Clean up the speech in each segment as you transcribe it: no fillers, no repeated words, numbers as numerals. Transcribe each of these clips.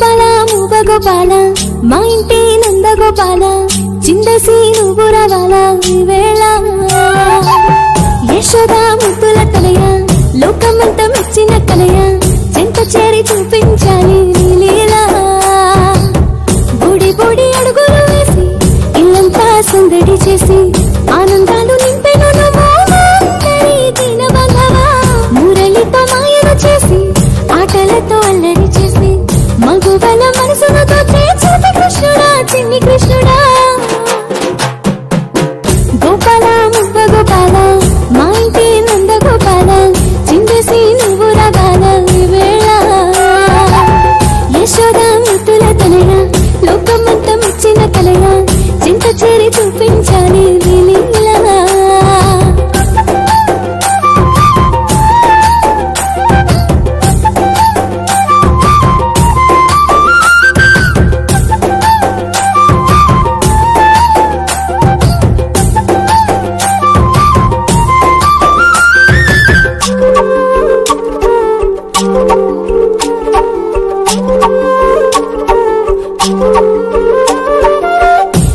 గోపాల మూగ గోపాల మా ఇంటి నంద గోపాల చిందేసి నువ్వు రావాలా ఈ వేళ యశోద ముద్దుల తనయ లోకమంతా మెచ్చిన కలయ చెంత చేరి చూపించాలి నీ లీలా బూడి బూడి అడుగులు వేసి ఇల్లంతా సందడి చేసి ఆనందాలు నింపెను దీన బంధవా మురళితో మాయను చేసి ఆటలతో అల్లరి చేసి మగువల మనసును దోచే చూపి కృష్ణుడా చిన్ని కృష్ణుడా గోపాల ముగ్గ గోపాల మా ఇంటి నంద గోపాల చిందేసి నువ్వు రాగాల ఈ వేళ యశోద ముద్దుల తనయ లోకమంతా మెచ్చిన కలయ చింత చేరి చూపించాలి లీలా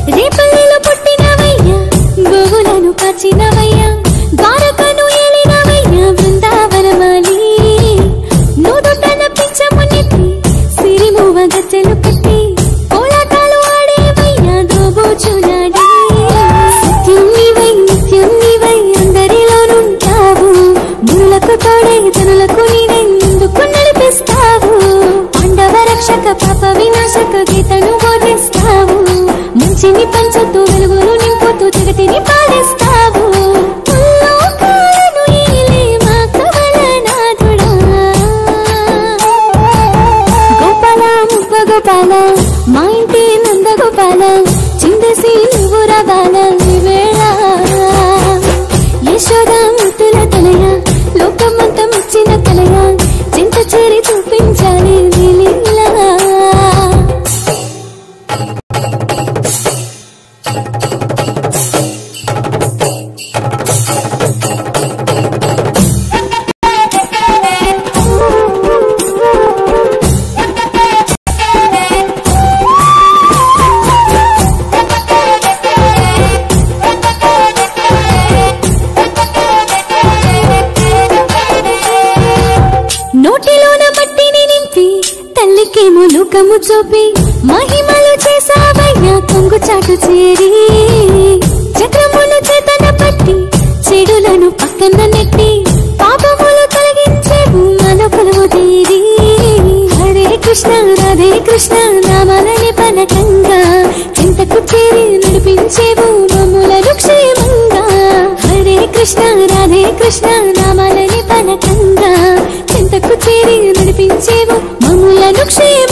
రేపల్లిలో పుట్టినవయ్యా గోవులను కాచినవయ్యా ద్వారకను ఏలినవయ్యా బృందావనమాలి నూదుటన పిచ్చమునికి సిరిమువ గజ్జెలు కట్టి కోలాటాలు ఆడేవయ్యా దోబూచులాడి సత్యం నీవై అందరిలోనుంటావు మునులకు తోడై జనులకు నీవై ముందుకు నడిపిస్తావు పాండవ రక్షక పాప వినాశక గీతను బోధిస్తావు మంచిని పంచుతూ వెలుగులు నింపుతూ జగతిని పాలిస్తావు గోపాల ముగ్గ గోపాల మా ఇంటి నంద గోపాల చిందేసి నువ్వు రావాల ఈ వేళ యశోద ముద్దుల తనయ లోకమంతా మెచ్చిన కలయ చింత చేరి చూపించాలి లీలా నోటిలోన మట్టిని నింపి తల్లికేమో లోకము చూపి మహిమలు చేసావయ్యా కొంగు చాటు చేరి చక్రములు చేతన పట్టి చెడులను పక్కన నెట్టి పాపములు తొలగించేవు మన కొలువు తీరి హరే కృష్ణ రాధే కృష్ణ నామాలని పలకంగా చింతకు చేరి నడిపించేవు మమ్ములను క్షేమంగా హరే కృష్ణ రాధే కృష్ణ నామాలని పలకంగా చింతకు చేరి నడిపించేవు మమ్ములను క్షేమంగా